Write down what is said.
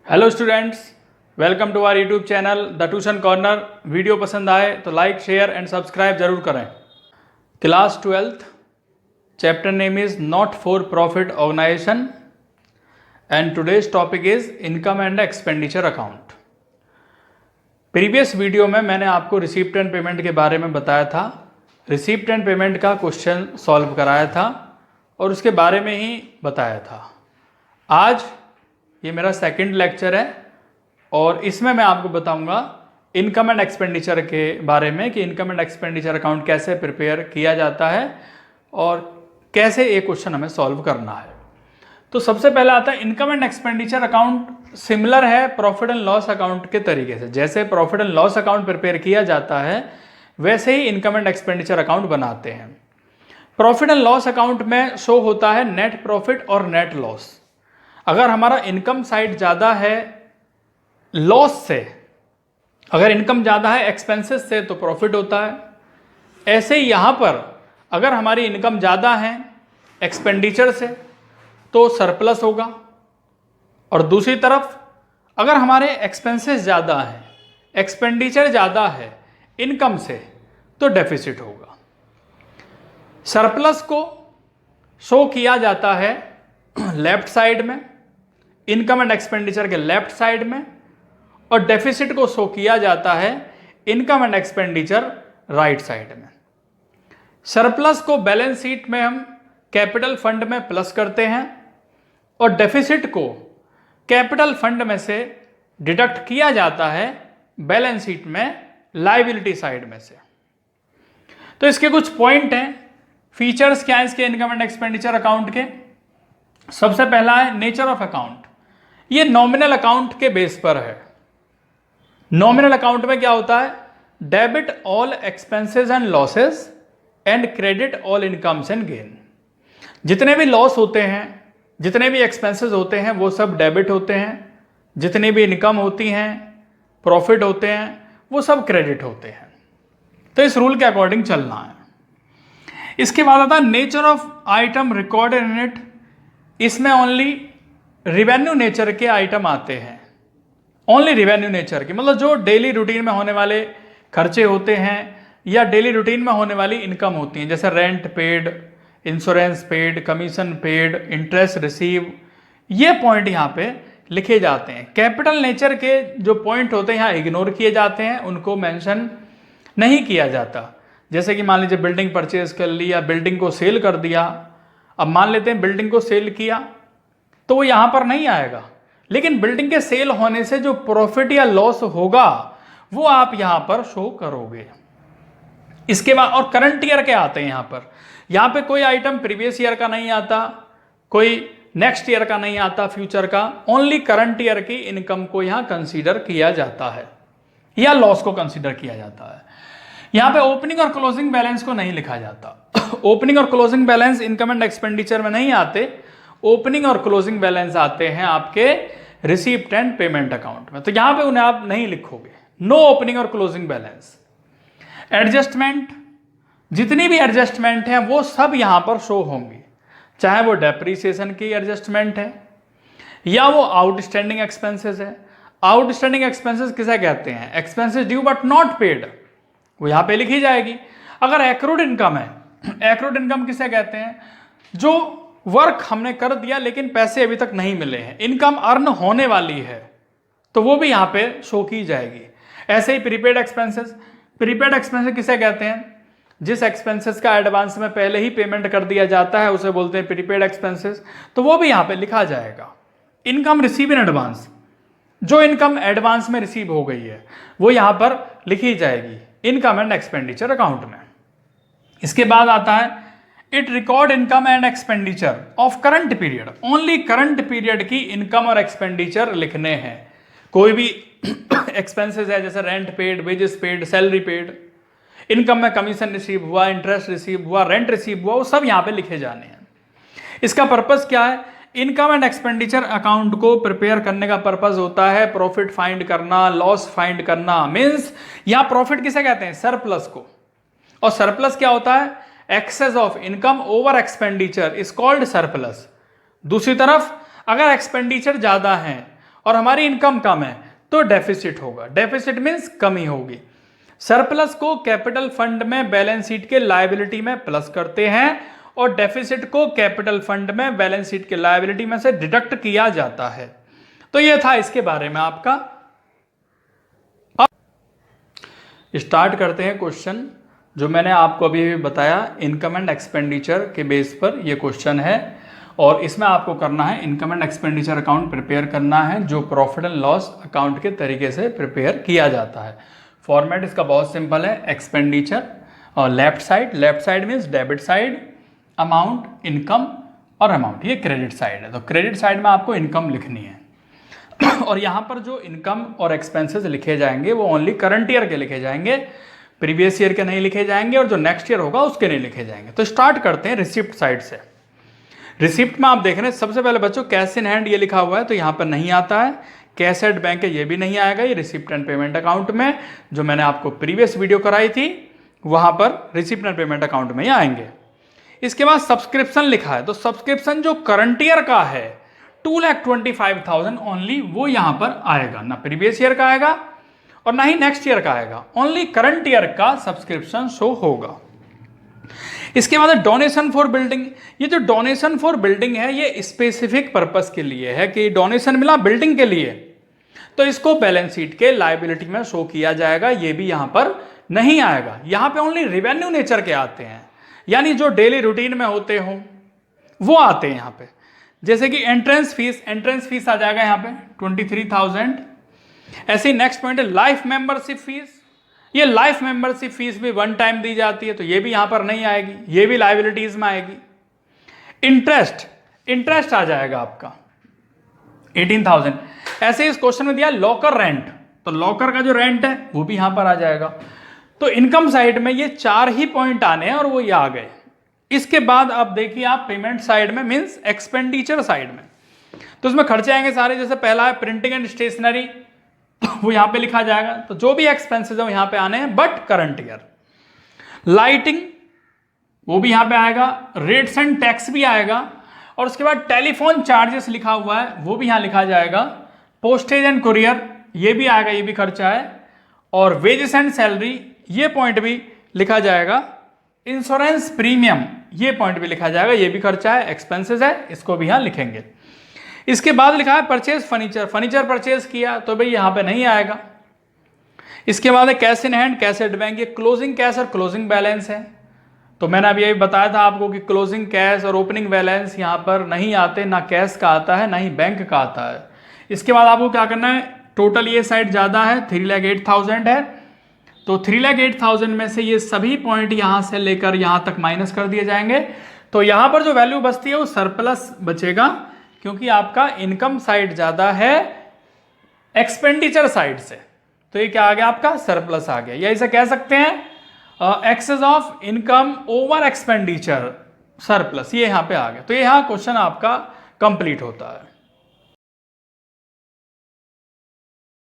Hello students, welcome to our YouTube channel the tuition corner. Video पसंद आए तो like share and subscribe जरूर करें। Class 12th chapter name is not for profit organisation and today's topic is income and expenditure account. Previous video में मैंने आपको receipt and payment के बारे में बताया था। रिसीप्ट एंड पेमेंट का क्वेश्चन सॉल्व कराया था और उसके बारे में ही बताया था। आज ये मेरा सेकंड लेक्चर है और इसमें मैं आपको बताऊंगा इनकम एंड एक्सपेंडिचर के बारे में कि इनकम एंड एक्सपेंडिचर अकाउंट कैसे प्रिपेयर किया जाता है और कैसे ये क्वेश्चन हमें सॉल्व करना है। तो सबसे पहले आता है income and expenditure account similar है प्रॉफिट एंड लॉस अकाउंट के तरीके से। जैसे profit and loss account prepare किया जाता है वैसे ही इनकम एंड एक्सपेंडिचर अकाउंट बनाते हैं। प्रॉफिट एंड लॉस अकाउंट में शो होता है नेट प्रॉफिट और नेट लॉस। अगर हमारा इनकम साइड ज़्यादा है लॉस से, अगर इनकम ज़्यादा है एक्सपेंसेस से तो प्रॉफिट होता है। ऐसे ही यहाँ पर अगर हमारी इनकम ज़्यादा है एक्सपेंडिचर से तो सरप्लस होगा, और दूसरी तरफ अगर हमारे एक्सपेंसेस ज़्यादा हैं एक्सपेंडिचर ज़्यादा है इनकम से तो डेफिसिट होगा। सरप्लस को शो किया जाता है लेफ्ट साइड में, इनकम एंड एक्सपेंडिचर के लेफ्ट साइड में, और डेफिसिट को शो किया जाता है income and expenditure right side में। सरप्लस को बैलेंस शीट में हम कैपिटल फंड में प्लस करते हैं और डेफिसिट को कैपिटल फंड में से डिडक्ट किया जाता है बैलेंस शीट में लायबिलिटी साइड में से। तो इसके कुछ पॉइंट हैं, फीचर्स क्या है इसके इनकम एंड एक्सपेंडिचर अकाउंट के। सबसे पहला है नेचर ऑफ अकाउंट। ये नॉमिनल अकाउंट के बेस पर है। नॉमिनल अकाउंट में क्या होता है, debit all expenses and losses and credit all incomes and gain. जितने भी लॉस होते हैं, जितने भी एक्सपेंसेस होते हैं वो सब डेबिट होते हैं, जितनी भी इनकम होती हैं प्रॉफिट होते हैं वो सब क्रेडिट होते हैं। तो इस रूल के अकॉर्डिंग चलना है। इसके बाद आता है nature of item recorded in it. इसमें ओनली रिवेन्यू नेचर के आइटम आते हैं, ओनली रिवेन्यू नेचर के, मतलब जो डेली रूटीन में होने वाले खर्चे होते हैं या डेली रूटीन में होने वाली इनकम होती हैं, जैसे rent paid, insurance paid, commission paid, interest receive. ये पॉइंट यहाँ पे लिखे जाते हैं। कैपिटल नेचर के जो पॉइंट होते हैं यहाँ इग्नोर किए जाते हैं, उनको मेंशन नहीं किया जाता। जैसे कि मान लीजिए बिल्डिंग परचेज कर ली या बिल्डिंग को सेल कर दिया। अब मान लेते हैं बिल्डिंग को सेल किया तो वो यहाँ पर नहीं आएगा, लेकिन बिल्डिंग के सेल होने से जो प्रॉफिट या लॉस होगा वो आप यहाँ पर शो करोगे। इसके बाद और करंट ईयर के आते हैं यहाँ पे कोई आइटम प्रीवियस ईयर का नहीं आता, कोई नेक्स्ट ईयर का नहीं आता, फ्यूचर का, ओनली करंट ईयर की इनकम को यहाँ कंसीडर किया जाता है या लॉस को कंसीडर किया जाता है। यहाँ पे ओपनिंग और क्लोजिंग बैलेंस को नहीं लिखा जाता। ओपनिंग और closing balance income and expenditure में नहीं आते। ओपनिंग और क्लोजिंग बैलेंस आते हैं आपके रिसीप्ट एंड पेमेंट अकाउंट में, तो यहां पे उन्हें आप नहीं लिखोगे। नो ओपनिंग और क्लोजिंग बैलेंस। एडजस्टमेंट, जितनी भी एडजस्टमेंट है वो सब यहां पर शो होंगी, चाहे वो डेप्रीसिएशन की एडजस्टमेंट है या वो आउटस्टैंडिंग एक्सपेंसेस है। आउटस्टैंडिंग एक्सपेंसेस किसे कहते हैं, expenses due but not paid, वो यहां पे लिखी जाएगी। अगर एक्रूड इनकम है, एक्रूड इनकम किसे कहते हैं, जो वर्क हमने कर दिया लेकिन पैसे अभी तक नहीं मिले हैं, इनकम अर्न होने वाली है, तो वो भी यहाँ पे शो की जाएगी। ऐसे ही प्रीपेड एक्सपेंसेस, प्रीपेड एक्सपेंसेस किसे कहते हैं, जिस एक्सपेंसेस का एडवांस में पहले ही पेमेंट कर दिया जाता है उसे बोलते हैं प्रीपेड एक्सपेंसेस, तो वो भी यहाँ पे लिखा जाएगा। इनकम रिसीव इन एडवांस, जो इनकम एडवांस में रिसीव हो गई है वो यहाँ पर लिखी जाएगी इनकम एंड एक्सपेंडिचर अकाउंट में। इसके बाद आता है it record income and expenditure of current period. Only current period की इनकम और एक्सपेंडिचर लिखने हैं। कोई भी एक्सपेंसेस है जैसे rent paid, wages paid, salary paid, income में कमीशन रिसीव हुआ, इंटरेस्ट रिसीव हुआ, रेंट रिसीव हुआ, वो सब यहाँ पे लिखे जाने हैं। इसका पर्पस क्या है, इनकम एंड एक्सपेंडिचर अकाउंट को प्रिपेयर करने का पर्पस होता है प्रॉफिट फाइंड करना, लॉस फाइंड करना। मीन्स यहाँ प्रॉफिट किसे कहते हैं, सरप्लस को, और सरप्लस क्या होता है, excess of income over expenditure is called surplus. दूसरी तरफ अगर एक्सपेंडिचर ज्यादा है और हमारी इनकम कम है तो डेफिसिट होगा। डेफिसिट मीन्स कमी होगी। सरप्लस को कैपिटल फंड में बैलेंस शीट के लायबिलिटी में प्लस करते हैं और डेफिसिट को कैपिटल फंड में बैलेंस शीट के लायबिलिटी में से डिडक्ट किया जाता है। तो यह था इसके बारे में आपका। अब स्टार्ट करते हैं क्वेश्चन जो मैंने आपको अभी बताया। इनकम एंड एक्सपेंडिचर के बेस पर यह क्वेश्चन है और इसमें आपको करना है income and expenditure account prepare करना है जो प्रॉफिट एंड लॉस अकाउंट के तरीके से प्रिपेयर किया जाता है। फॉर्मेट इसका बहुत सिंपल है। एक्सपेंडिचर और left side means debit side, amount income और अमाउंट ये क्रेडिट साइड है। तो क्रेडिट साइड में आपको इनकम लिखनी है और यहाँ पर जो इनकम और एक्सपेंसेस लिखे जाएंगे वो ओनली करंट ईयर के लिखे जाएंगे, प्रीवियस ईयर के नहीं लिखे जाएंगे और जो नेक्स्ट ईयर होगा उसके नहीं लिखे जाएंगे। तो स्टार्ट करते हैं रिसिप्ट साइड से। रिसिप्ट में आप देख रहे हैं सबसे पहले बच्चों कैश इन हैंड ये लिखा हुआ है तो यहाँ पर नहीं आता है। कैश एट बैंक है ये भी नहीं आएगा। ये रिसिप्ट एंड पेमेंट अकाउंट में जो मैंने आपको प्रीवियस वीडियो कराई थी वहाँ पर रिसिप्ट एंड पेमेंट अकाउंट में ही आएंगे। इसके बाद सब्सक्रिप्शन लिखा है तो सब्सक्रिप्शन जो करंट ईयर का है 2,25,000 ओनली वो यहाँ पर आएगा, ना प्रीवियस ईयर का आएगा और ना ही नेक्स्ट ईयर का आएगा। ओनली करंट ईयर का सब्सक्रिप्शन शो होगा। इसके बाद डोनेशन फॉर बिल्डिंग। ये जो डोनेशन फॉर बिल्डिंग है ये स्पेसिफिक पर्पस के लिए है कि डोनेशन मिला बिल्डिंग के लिए तो इसको बैलेंस शीट के लायबिलिटी में शो किया जाएगा। ये भी यहाँ पर नहीं आएगा। यहाँ पे ओनली रिवेन्यू नेचर के आते हैं यानी जो डेली रूटीन में होते हो वो आते हैं यहाँ पे। जैसे कि एंट्रेंस फीस आ जाएगा यहाँ पे 23,000। ऐसे ही नेक्स्ट पॉइंट है लाइफ मेंबरशिप फीस। ये लाइफ मेंबरशिप फीस भी वन टाइम दी जाती है तो ये भी यहां पर नहीं आएगी, ये भी लायबिलिटीज में आएगी। इंटरेस्ट आ जाएगा आपका 18,000। ऐसे इस क्वेश्चन में दिया लॉकर रेंट तो लॉकर का जो रेंट है वो भी यहां पर आ जाएगा। तो इनकम साइड में ये 4 ही पॉइंट आने हैं और वो ये आ गए। इसके बाद अब देखिए आप पेमेंट साइड में मीन्स एक्सपेंडिचर साइड में तो उसमें खर्चे आएंगे सारे। जैसे पहला है प्रिंटिंग एंड स्टेशनरी वो यहां पे लिखा जाएगा। तो जो भी एक्सपेंसेस है वो यहां पे आने हैं बट करंट ईयर। लाइटिंग वो भी यहां पे आएगा, रेट्स एंड टैक्स भी आएगा और उसके बाद टेलीफोन चार्जेस लिखा हुआ है वो भी यहां लिखा जाएगा। पोस्टेज एंड कुरियर ये भी आएगा, ये भी खर्चा है और वेजेस एंड सैलरी ये पॉइंट भी लिखा जाएगा। इंश्योरेंस प्रीमियम ये पॉइंट भी लिखा जाएगा, ये भी खर्चा है, एक्सपेंसेस है, इसको भी यहां लिखेंगे। इसके बाद लिखा है परचेज फर्नीचर परचेज किया तो भाई यहां पे नहीं आएगा। इसके बाद है cash in hand, cash at bank. ये क्लोजिंग कैश और क्लोजिंग बैलेंस है तो मैंने अभी यही बताया था आपको कि क्लोजिंग कैश और ओपनिंग बैलेंस यहां पर नहीं आते, ना कैश का आता है ना ही बैंक का आता है। इसके बाद आपको क्या करना है, टोटल ये साइड ज्यादा है 3,08,000 है तो 3,08,000 में से ये सभी पॉइंट यहां से लेकर यहां तक माइनस कर दिए जाएंगे। तो यहां पर जो वैल्यू बचती है वो सरप्लस बचेगा क्योंकि आपका इनकम साइड ज्यादा है एक्सपेंडिचर साइड से। तो ये क्या आ गया आपका सरप्लस आ गया, या इसे कह सकते हैं excess of income over expenditure surplus, ये यहां पे आ गया। तो ये यहां क्वेश्चन आपका कंप्लीट होता है।